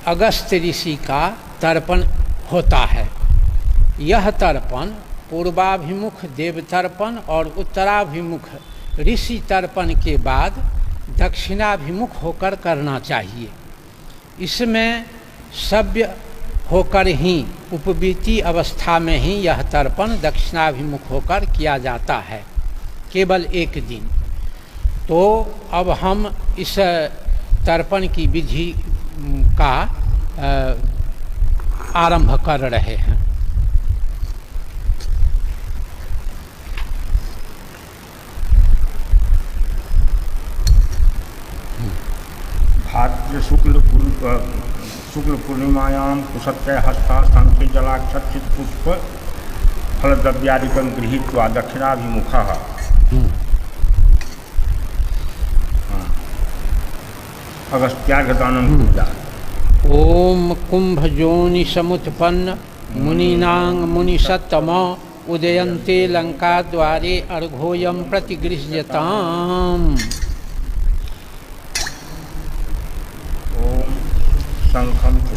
अगस्त ऋषि का तर्पण होता है। यह तर्पण पूर्वाभिमुख देव तर्पण और उत्तराभिमुख ऋषि तर्पण के बाद दक्षिणाभिमुख होकर करना चाहिए। इसमें सभ्य होकर ही उपवीति अवस्था में ही यह तर्पण दक्षिणाभिमुख होकर किया जाता है, केवल एक दिन। तो अब हम इस तर्पण की विधि का आरंभ कर रहे हैं। भाद्र शुक्ल पूर्णिमायां कुशत्य हस्ता संख्य जलाक्षत पुष्प फलद्रव्यादिकं गृहीत्वा दक्षिणाभिमुखः अगस्त्यार्घदानं कुर्यात्। ओम कुंभजोनि समुत्पन्न मुनीनां मुनिसत्तम उदयन्ते लंका द्वारे अर्घोयं प्रतिगृह्यताम्।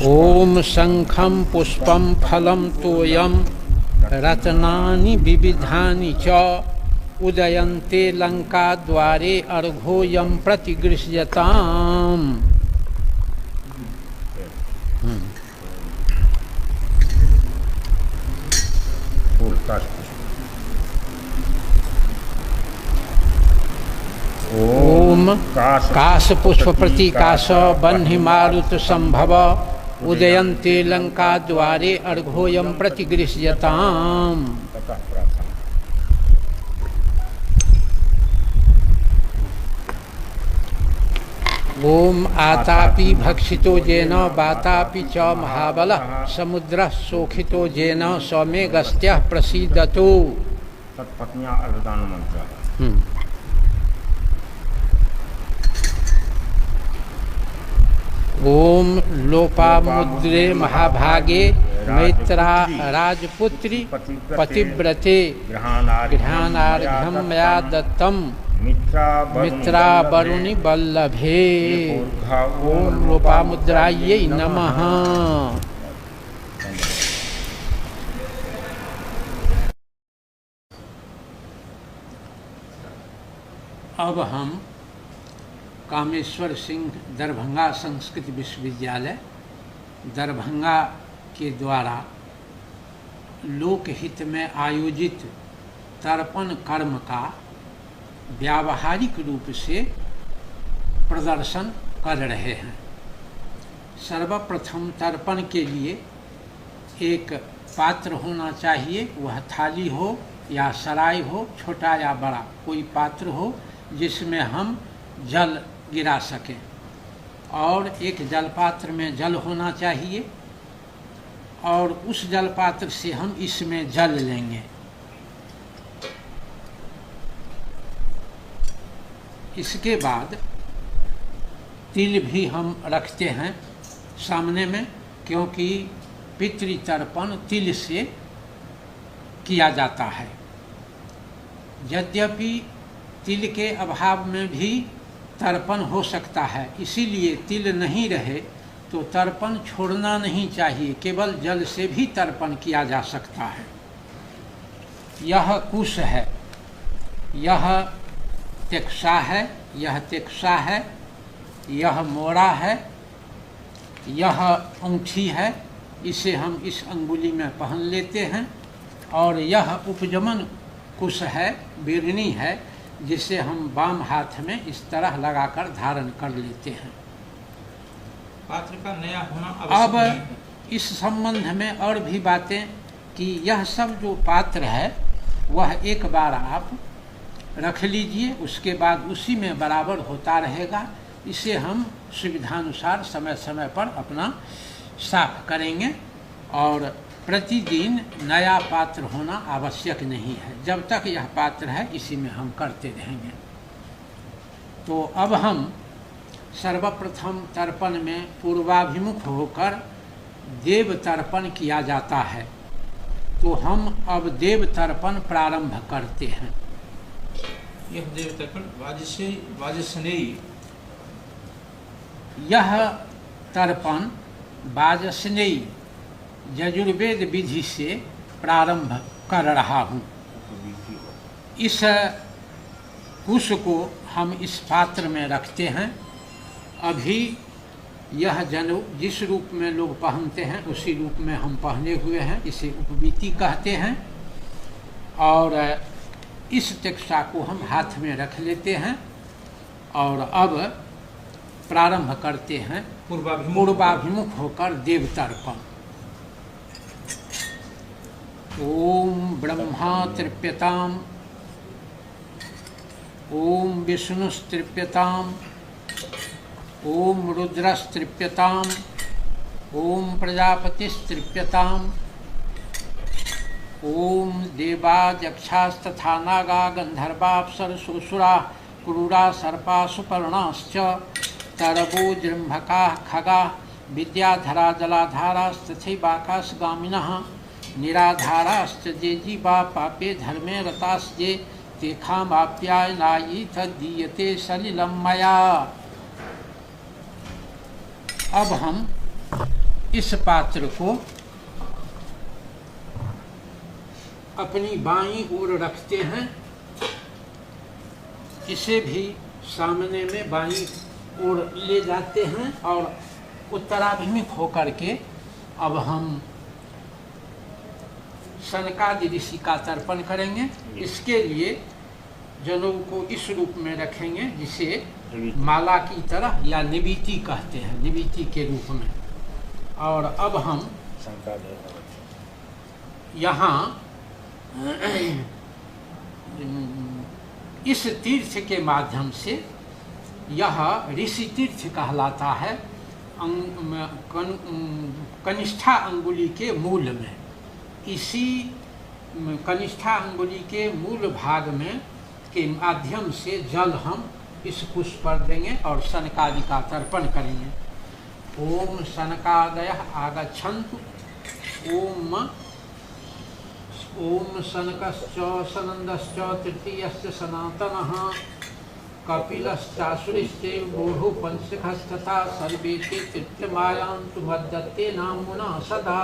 ओम शंखं पुष्पं फलं तोयं रत्नानि विविधानि च उदयन्ते लंका द्वारे अर्घोयं प्रतिगृह्यताम्। ओम काश पुष्प प्रतीकाश बन्हि मारुत संभव उदयन्ते लंका द्वारे अर्घोयं प्रतिगृह्यताम्। ओम आतापि भक्षितो येन वातापि च महाबलः समुद्रः शोखितो येन सौमेगस्त्यः प्रसीदतु। तत्पत्न्या अर्घदान मंत्र। ओम लोपामुद्रे महाभागे मैत्रा राजपुत्री पतिव्रते गृहाणार्घ्यं मया दत्तम मित्रा वरुणि वल्लभे। ओम लोपामुद्रायै नमः। अब हम कामेश्वर सिंह दरभंगा संस्कृत विश्वविद्यालय दरभंगा के द्वारा लोकहित में आयोजित तर्पण कर्म का व्यावहारिक रूप से प्रदर्शन कर रहे हैं। सर्वप्रथम तर्पण के लिए एक पात्र होना चाहिए, वह थाली हो या सराय हो, छोटा या बड़ा कोई पात्र हो जिसमें हम जल गिरा सकें, और एक जलपात्र में जल होना चाहिए और उस जलपात्र से हम इसमें जल लेंगे। इसके बाद तिल भी हम रखते हैं सामने में, क्योंकि पितृतर्पण तिल से किया जाता है। यद्यपि तिल के अभाव में भी तर्पण हो सकता है, इसीलिए तिल नहीं रहे तो तर्पण छोड़ना नहीं चाहिए, केवल जल से भी तर्पण किया जा सकता है। यह कुश है, यह तेक्सा है, यह तेक्सा है, यह मोड़ा है, यह अंगूठी है, इसे हम इस अंगुली में पहन लेते हैं। और यह उपजमन कुश है, बिरनी है, जिसे हम बाम हाथ में इस तरह लगाकर धारण कर लेते हैं। पात्र का नया होना आवश्यक है। अब इस संबंध में और भी बातें कि यह सब जो पात्र है वह एक बार आप रख लीजिए, उसके बाद उसी में बराबर होता रहेगा। इसे हम सुविधानुसार समय समय पर अपना साफ करेंगे और प्रतिदिन नया पात्र होना आवश्यक नहीं है। जब तक यह पात्र है इसी में हम करते रहेंगे। तो अब हम सर्वप्रथम तर्पण में पूर्वाभिमुख होकर देव तर्पण किया जाता है। तो हम अब देव तर्पण प्रारंभ करते हैं। यह देव तर्पण वाजसेयी यह तर्पण वाजस्नेयी यजुर्वेद विधि से प्रारंभ कर रहा हूँ। इस कुश को हम इस पात्र में रखते हैं। अभी यह जनेऊ जिस रूप में लोग पहनते हैं उसी रूप में हम पहने हुए हैं, इसे उपवीति कहते हैं। और इस टेक्सा को हम हाथ में रख लेते हैं और अब प्रारंभ करते हैं पूर्वाभिमुख होकर देवतर्पण। ओम ब्रह्मा तृप्यताम, ओम विष्णुस्तृप्यताम, ओम रुद्रस्तृप्यताम, ओम प्रजापतिस्तृप्यताम, ओम देवा यक्षास्तथा नागा गंधर्वाप्सरसूसुरा क्रूरा सर्पा सुपर्णाश्च तरवो जृम्भका खगा विद्याधरा जलाधारास्तथैवाकाशगामिनः निराधाराश्च जे जीवा पापे धर्मे रतास्ये तेषामाप्यायनायि तद्दीयते सलिलं मया। अब हम इस पात्र को अपनी बाईं ओर रखते हैं। इसे भी सामने में बाईं ओर ले जाते हैं और उत्तराभिमुख होकर के अब हम सनकादि ऋषि का तर्पण करेंगे। इसके लिए जनेऊ को इस रूप में रखेंगे जिसे माला की तरह या निविति कहते हैं, निविति के रूप में। और अब हम यहाँ इस तीर्थ के माध्यम से, यह ऋषि तीर्थ कहलाता है, कनिष्ठा अंगुली के मूल में। इसी कनिष्ठा अंगुली के मूल भाग में के माध्यम से जल हम इस कुश पर देंगे और सनकादि का तर्पण करेंगे। ओम सनकादयः आगच्छन्तु, ओम सनकश्च सनन्दश्च तृतीयश्च सनातनः कपिलश्चासुरिश्चैव बोधो पंचखस्तथा सर्वे ते तृप्यमायान्तु मद्दत्ते नामुना सदा।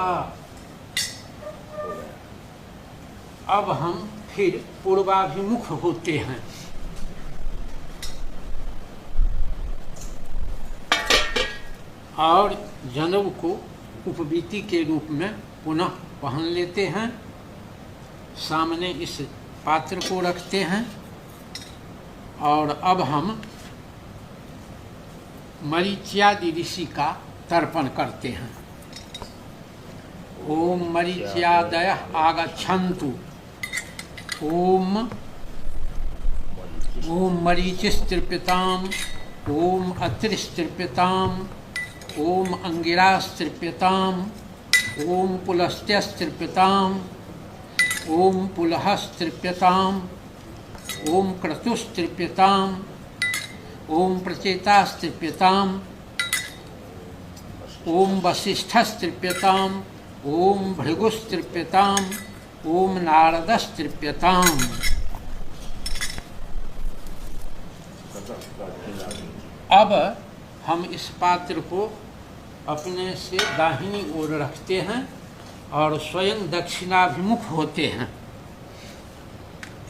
अब हम फिर पूर्वाभिमुख होते हैं। और जनेऊ को उपवीति के रूप में पुनः पहन लेते हैं। सामने इस पात्र को रखते हैं और अब हम मरीच्यादि ऋषि का तर्पण करते हैं। ओम मरीच्यादयः आगच्छन्तु, ओम मरीचिस्तृप्यताम, ओम अत्रिस्तृप्यताम, ओम अंगिरास्तृप्यताम, ओम पुलस्त्यस्तृप्यताम, ओम पुलहस्तृप्यताम, ओम क्रतुस्तृप्यताम, ओम प्रचेतास्तृप्यताम, ओम वसिष्ठस्तृप्यताम, ओम भृगुस्तृप्यताम, ओम नारदस्तृप्यताम। अब हम इस पात्र को अपने से दाहिनी ओर रखते हैं और स्वयं दक्षिणाभिमुख होते हैं।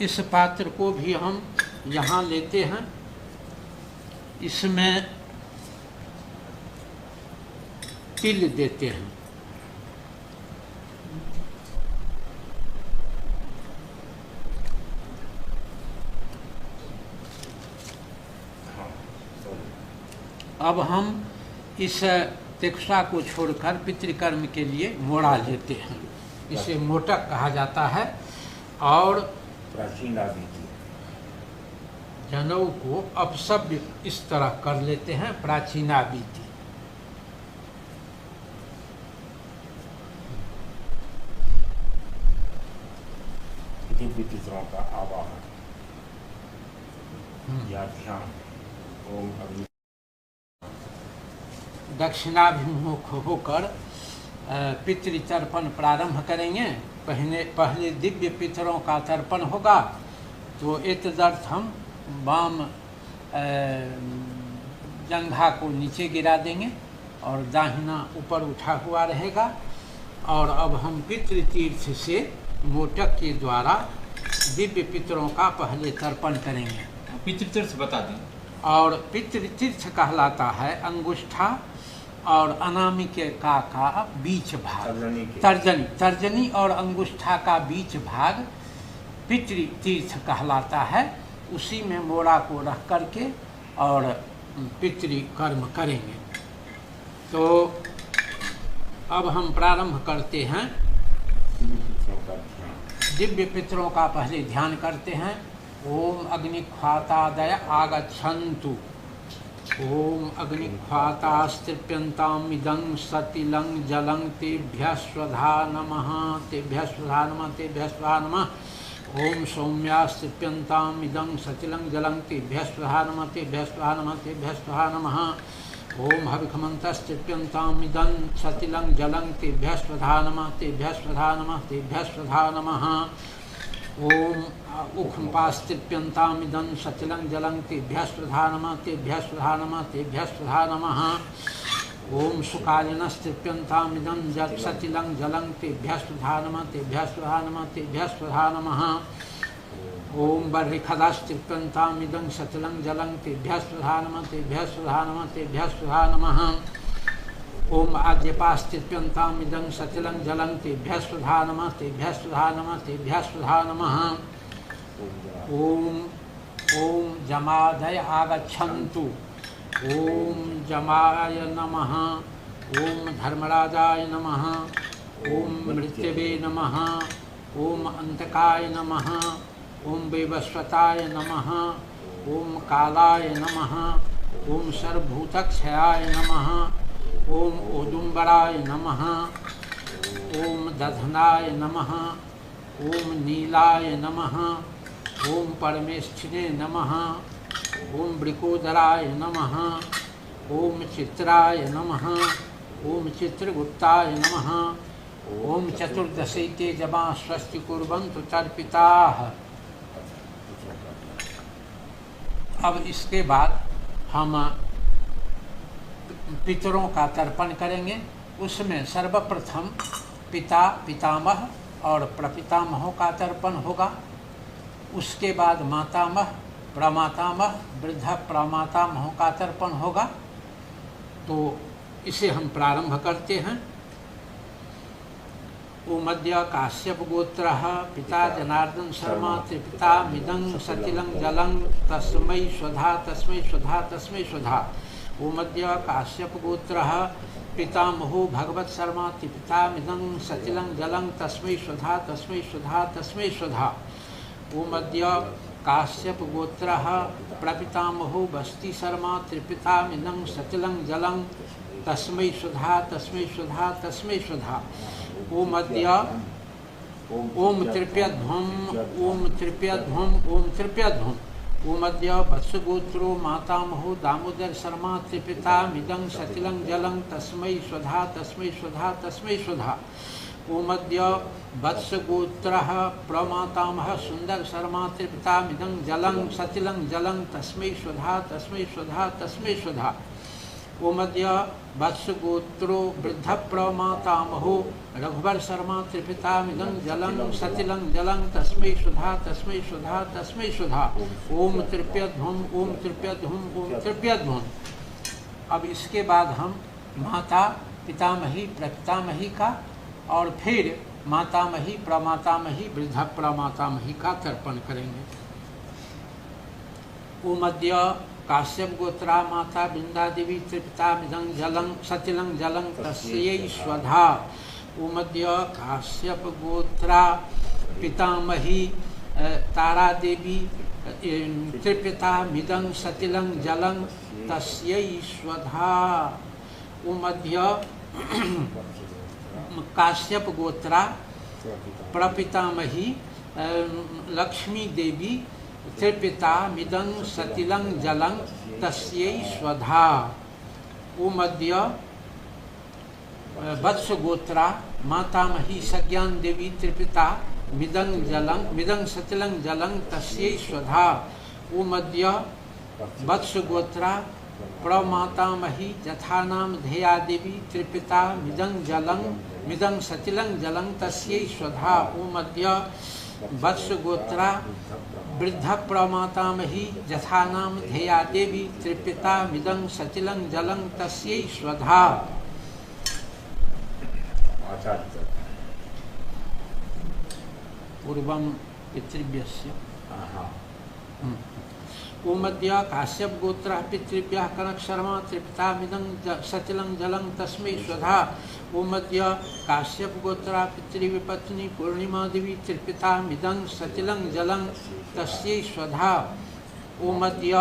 इस पात्र को भी हम यहाँ लेते हैं। इसमें तिल देते हैं। अब हम इस तेक्सा को छोड़कर पितृकर्म के लिए मोड़ा लेते हैं। इसे मोटक कहा जाता है। और जनेऊ को अपसव्य इस तरह कर लेते हैं, प्राचीनावीति। पितरों का आवाहन या ध्यान। ओम अग्नि दक्षिणाभिमुख होकर पितृतर्पण प्रारंभ करेंगे। पहले दिव्य पितरों का तर्पण होगा तो एतदर्थ हम वाम जंघा को नीचे गिरा देंगे और दाहिना ऊपर उठा हुआ रहेगा। और अब हम पितृतीर्थ से मोटक के द्वारा दिव्य पितरों का पहले तर्पण करेंगे। पितृतीर्थ बता दें। और पितृतीर्थ कहलाता है अंगुष्ठा और अनामिका का बीच भाग, तर्जनी और अंगुष्ठा का बीच भाग पितृतीर्थ कहलाता है। उसी में मोड़ा को रख करके और पितृ कर्म करेंगे। तो अब हम प्रारंभ करते हैं। दिव्य पितरों का पहले ध्यान करते हैं। ओम अग्निख्वातादय आगच्छन्तु। ओम अग्निख्वातास्तृप्यन्ताम् इदं सतिलं जलं तेभ्यः स्वधा नमः, तेभ्यः स्वधा नमः, तेभ्यः स्वधा नमः। ओम सौम्यास्तृप्यन्ताम् इदं सतिलं जलं तेभ्यः स्वधा नमः, तेभ्यः स्वधा नमः, तेभ्यः स्वधा नमः। ओम हविखमन्तस्तृप्यन्ताम् इदं सतिलं जलं तेभ्यः स्वधा नमः, तेभ्यः स्वधा नमः, तेभ्यः स्वधा नमः। ओम उखम्पास्तृप्यन्ताम् इदं सतिलं जलं तेभ्यः स्वधा नमः, तेभ्यः स्वधा नमः, तेभ्यः स्वधा नमः। ओम सुकालिनस्तृप्यन्ताम् इदं सतिलं जलं तेभ्यः स्वधा नमः, तेभ्यः स्वधा नमः, तेभ्यः स्वधा नमः। ओम बर्हिखदास्तृप्यन्ताम् इदं सतिलं जलं तेभ्यः स्वधा नमः, तेभ्यः स्वधा नमः, तेभ्यः स्वधा नमः। ओम आद्यपास्तृप्यन्ताम् इदं सतिलं जलं तेभ्यः स्वधा नमः, तेभ्यः स्वधा नमः, तेभ्यः स्वधा नमः। ओम जमादय आगच्छन्तु। ओम जमाय नमः। ओम धर्मराजाय नमः। ओम मृत्यवे नमः। ओम अंतकाय नमः। ओम वैवस्वताय नमः। ओम कालाय नमः। ओम सर्वभूतक्षयाय नमः। ओम औदुम्बराय नमः। ओम दधनाय नमः। ओम नीलाय नमः। ओम परमेष्ठिने नमः। ओम वृकोदराय नमः। ओम चित्राय नमः। ओम चित्रगुप्ताय नमः। ओम चतुर्दशैते जमा स्वस्ति कुर्वन्तु तर्पिताः। अब इसके बाद हम पितरों का तर्पण करेंगे। उसमें सर्वप्रथम पिता, पितामह और प्रपितामहों का तर्पण होगा। उसके बाद मातामह, प्रमातामह, वृद्ध प्रमातामहों का तर्पण होगा। तो इसे हम प्रारंभ करते हैं। ओमद्य काश्यप गोत्र पिता जनार्दन शर्मा त्रिपिता मिदं सतिलं जलं तस्मै स्वधा, तस्मै स्वधा, तस्मै स्वधा। ओमद्य काश्यप गोत्र पितामहो भगवत शर्मा त्रिपिता मिदं सतिलं जलं तस्मै स्वधा, तस्मै स्वधा, तस्मै स्वधा। ओमद्य काश्यप गोत्र प्रपितामहो बस्ती शर्मा त्रिपिता मिदं सतिलं जलं तस्मै स्वधा, तस्मै स्वधा, तस्मै स्वधा। ओमद्य ओम तृप्यध्वम, ओम तृप्यध्वम, ओम तृप्यध्वम। ओमद्य वत्सगोत्रो मातामहो दामोदर शर्मा त्रिपिता मिदं सतिलं जलं तस्मै स्वधा, तस्मै स्वधा, तस्मै स्वधा। ओमद्य वत्सगोत्रः प्रमातामह सुंदर शर्मा त्रिपिता मिदं जलं सतिलं जलं तस्मै स्वधा, तस्मै स्वधा, तस्मै स्वधा। ओमद्य वत्सगोत्रो वृद्ध प्रमातामहो रघुवर शर्मा त्रिपिता मिदं जलं सतिलं जलं तस्मै स्वधा, तस्मै स्वधा, तस्मै स्वधा। ओम तृप्यध्वम, ओम तृप्यध्वम, ओम तृप्यध्वम। अब इसके बाद हम माता, पितामही, प्रपितामही का और फिर मातामही, प्रमातामही, वृद्ध प्रमातामही का तर्पण करेंगे। ओमद्य काश्यप गोत्रा माता बिंदा देवी त्रिपिता मिदं जलं सतिलं जलं तस्यै स्वधा। ओमद्य काश्यप गोत्रा पितामही तारा देवी त्रिपिता मिदं सतिलं जलं तस्यै स्वधा। ओमद्य काश्यप गोत्रा प्रपितामही लक्ष्मी देवी त्रिपिता मिदं सतिलं जलं तस्यै स्वधा। ओमद्य वत्सगोत्रा मातामही सज्ञान देवी त्रिपिता मिदं सतिलं जलं तस्यै स्वधा। ओमद्य वत्सगोत्रा प्रमातामही यथानाम धेया देवी त्रिपिता मिदं सतिलं जलं तस्यै स्वधा ओमद्य वत्सगोत्रा वृद्ध प्रमातामही यथानाम धेया देवी त्रिपिता मिदं सतिलं जलं तस्यै स्वधा। आचार्य पूर्वं पितृभ्यस्य हाँ ओमद्य काश्यप गोत्र पितृभ्य कनक शर्मा त्रिपिता मिदं सतिलं जलं तस्मै स्वधा। ओमद्य काश्यप गोत्र पितृविपत्नी पूर्णिमा देवी त्रिपिता मिदं सतिलं जलं तस्यै स्वधा। ओमद्य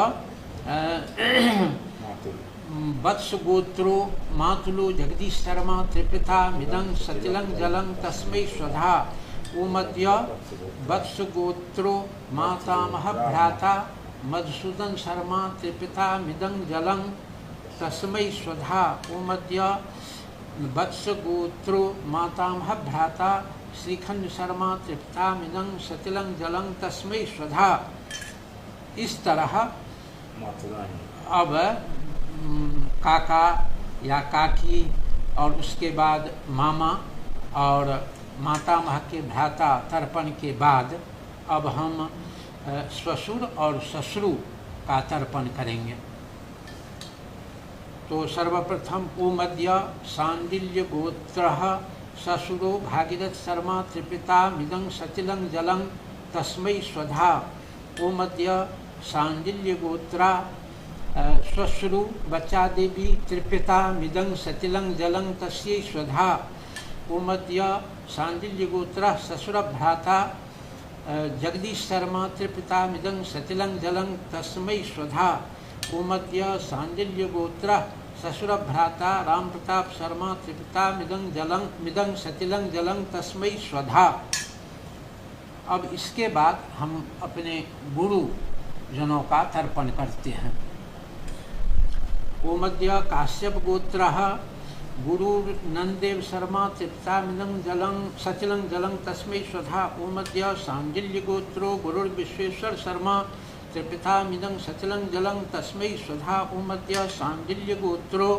वत्स गोत्रो मातुलो जगदीश शर्मा त्रिपिता मिदं सतिलं जलं तस्मै स्वधा। ओमद्य वत्स गोत्रो मातामह भ्राता मधुसूदन शर्मा त्रिपिता मिदं जलं तस्मै स्वधा। ओमद्य वत्स गोत्रो मातामह भ्राता श्रीखंड शर्मा त्रिपिता मिदं सतिलं जलं तस्मै स्वधा। इस तरह अब काका या काकी और उसके बाद मामा और मातामह के भ्राता तर्पण के बाद अब हम ससुर और ससुरु का तर्पण करेंगे। तो सर्वप्रथम ओमद्य सांडिल्य गोत्र ससुरो भागीरथ शर्मा त्रिपिता मिदं सतिलं जलं तस्मै स्वधा। ओमद्य सांडिल्य गोत्रा ससुरु बच्चा देवी त्रिपिता मिदं सतिलं जलं तस्यै स्वधा। ओमद्य सांडिल्य गोत्र ससुर भ्राता जगदीश शर्मा त्रिपिता मिदं सतिलं जलं तस्मै स्वधा। ओमद्य सांडिल्य गोत्र ससुर भ्राता राम प्रताप शर्मा त्रिपिता मिदं सतिलं जलं तस्मै स्वधा। अब इसके बाद हम अपने गुरु जनों का तर्पण करते हैं। ओमद्य काश्यप गोत्र गुरु नंदेव शर्मा त्रिपिता मिदं सतिलं जलं तस्मै स्वधा। ओमद्य सांडिल्य गोत्रो गुरुर्विश्वेश्वर शर्मा त्रिपिता मिदं सतिलं जलं तस्मै स्वधा। ओमद्य सांडिल्य गोत्रो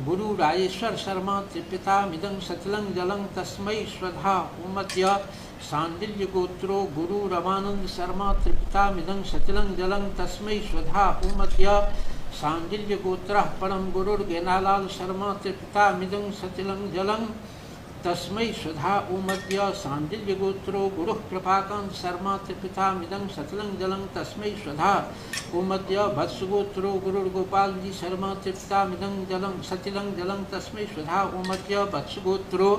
गुरु राजेश्वर शर्मा त्रिपिता मिदं सतिलं जलं तस्मै स्वधा। ओमद्य सांडिल्य गोत्रो गुरु रमानंद शर्मा त्रिपिता मिदं सतिलं जलं तस्मै स्वधा। ओमद्य सांडिल्य गोत्र परम गुरुर्गेनालाल शर्मा त्रिपिता मिदं सतिलं जलं तस्मै स्वधा। ओमद्य सांडिल्य गोत्रो गुरु कृपाकांत शर्मा त्रिपिता मिदं सतिलं जलं तस्मै स्वधा। ओमद्य वत्स गोत्रो गुरुर्गोपाल जी शर्मा त्रिपिता मिदं सतिलं जलं तस्मै स्वधा। ओमद्य वत्स गोत्रो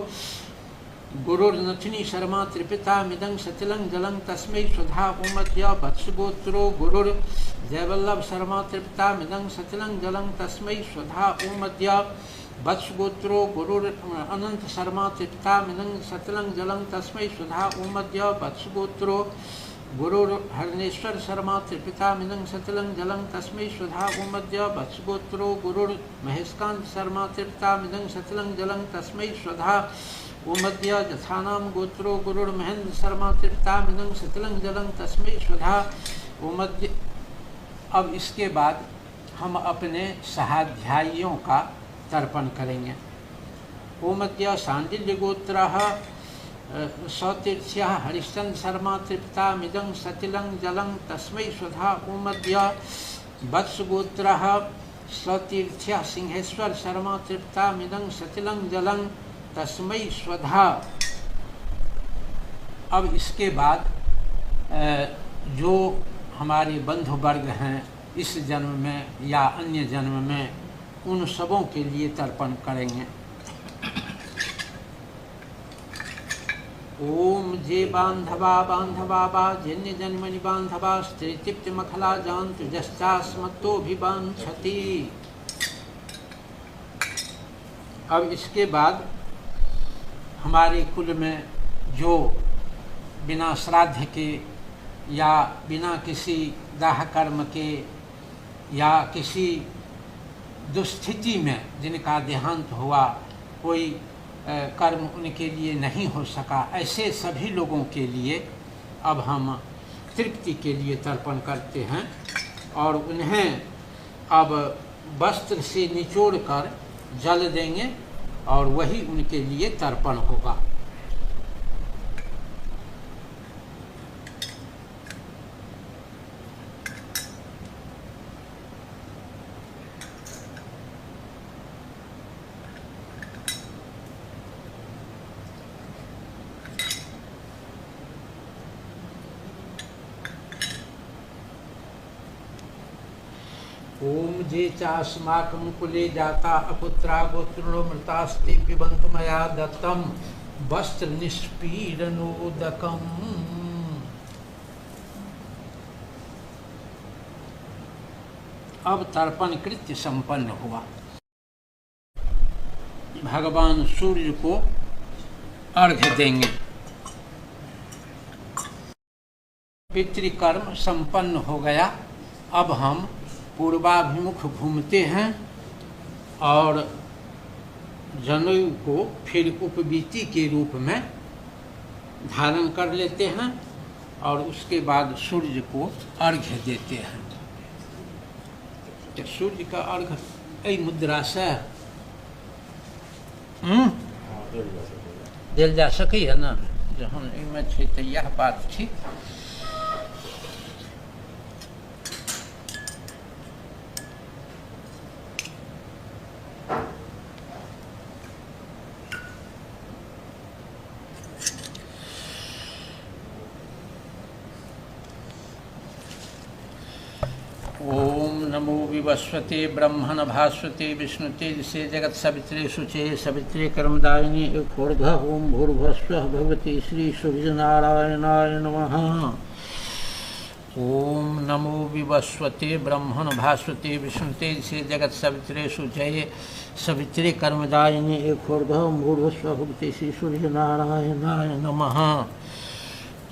गुरुर्नथिनी शर्मा त्रिपिता मिदं सतिलं जलं तस्मै स्वधा। ओमद्य वत्स गोत्रो गुरुर् जयवल्लभ शर्मा त्रिपिता मिदं सतिलं जलं तस्मै स्वधा। ओमद्य वत्स गोत्रो गुरुर् अनंत शर्मा त्रिपिता मिदं सतिलं जलं तस्मै स्वधा। ओमद्य वत्स गोत्रो गुरुर्हरणेश्वर शर्मा त्रिपिता मिदं सतिलं जलं तस्मै स्वधा। ओमद्य वत्स गोत्रो गुरुर्महेशकांत शर्मा त्रिपिता मिदं सतिलं जलं तस्मै स्वधा। ओमद्य यथानाम गोत्रो गुरुर्महेंद्र शर्मा त्रिपिता मिदं सतिलं जलं तस्मै स्वधा। ओमद्य अब इसके बाद हम अपने सहाध्यायियों का तर्पण करेंगे। ओमद्य सांडिल्य गोत्र सौतीर्थ्य हरिश्चंद्र शर्मा त्रिपिता मिदं सतिलं जलं तस्मै स्वधा। ओमद्य वत्स गोत्र सौतीर्थ्य सिंहेश्वर शर्मा त्रिपिता मिदं सतिलं जलं तस्मै स्वधा। अब इसके बाद जो हमारे बंधु वर्ग हैं इस जन्म में या अन्य जन्म में उन सबों के लिए तर्पण करेंगे। ओम जे बांधवा बांधवा जन्य जन्मनि बांधवा स्त्रीतिप्त मखला जानतु जश्चास्मत्तोभिवांछति। अब इसके बाद हमारे कुल में जो बिना श्राद्ध के या बिना किसी दाह कर्म के या किसी दुस्थिति में जिनका देहांत हुआ, कोई कर्म उनके लिए नहीं हो सका, ऐसे सभी लोगों के लिए अब हम तृप्ति के लिए तर्पण करते हैं और उन्हें अब वस्त्र से निचोड़ कर जल देंगे और वही उनके लिए तर्पण होगा। ओम जे चास्माक मुकुले जाता अपुत्रा गोत्रो मृतास्ते पिबंत मया दत्तम वस्त्र निष्पीडनोदकम। अब तर्पण कृत्य संपन्न हुआ। भगवान सूर्य को अर्घ्य देंगे। पितृकर्म संपन्न हो गया। अब हम पूर्वाभिमुख घूमते हैं और जनेऊ को फिर उपवीति के रूप में धारण कर लेते हैं और उसके बाद सूर्य को अर्घ्य देते हैं। तो सूर्य का अर्घ्य यही मुद्रा से दिल जा सकी है ना। जहन इनमें छै तो यह बात थी। ओम नमो विवस्वते ब्रह्मण भास्वते विष्णुते से जगत सवित्रे शुचे सवित्रे कर्मदायिनी ऊर्ध ओम भूर्भुवस्वः भगवती श्री सूर्यनारायणाय नमः। ओम नमो विवस्वते ब्रह्मण भास्वते विष्णुते से जगत सवित्रे शुचे सवित्रे कर्मदायिनी ऊर्ध ओम भूर्भुवस्वः भगवती श्री सूर्यनारायणाय नमः।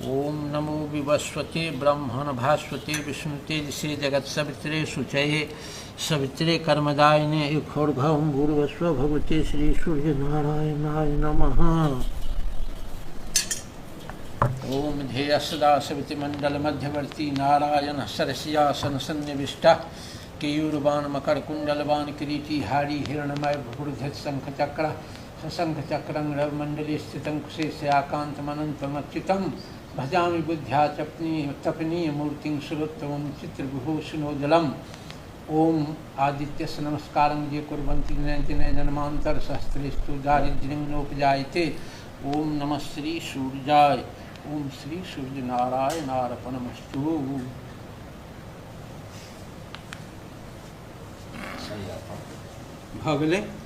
ओम नमो विवस्वते ब्रह्मण भास्वते विष्णुते से जगत सवित्रे शुचये सवित्रे कर्मदायिने ईखोर्घं भूर्भुवस्व भगवते श्री सूर्य नारायणाय नमः। ओम ध्येय सदा सविति मंडल मध्यवर्ती नारायण सरस्यासन सन्निविष्ट केयूरवान मकर कुंडलवान किरीटी हारी हिरणमय भूर्धत शंख चक्र सशंख चक्रं रवमंडले स्थितं कुशेशयाकान्तमनन्तमच्युतं भजामि बुद्ध्या तपनीय मूर्तिं सुरोत्तमं चित्रविभूषणोज्ज्वलम्। ओम आदित्यस्य नमस्कारं ये कुर्वन्ति दिने जन्मांतर सहस्रेस्तु दारिद्र्यं नोपजायते। ओम नमः श्री सूर्याय। ओम श्री सूर्य नारायणार्पणमस्तु। भगले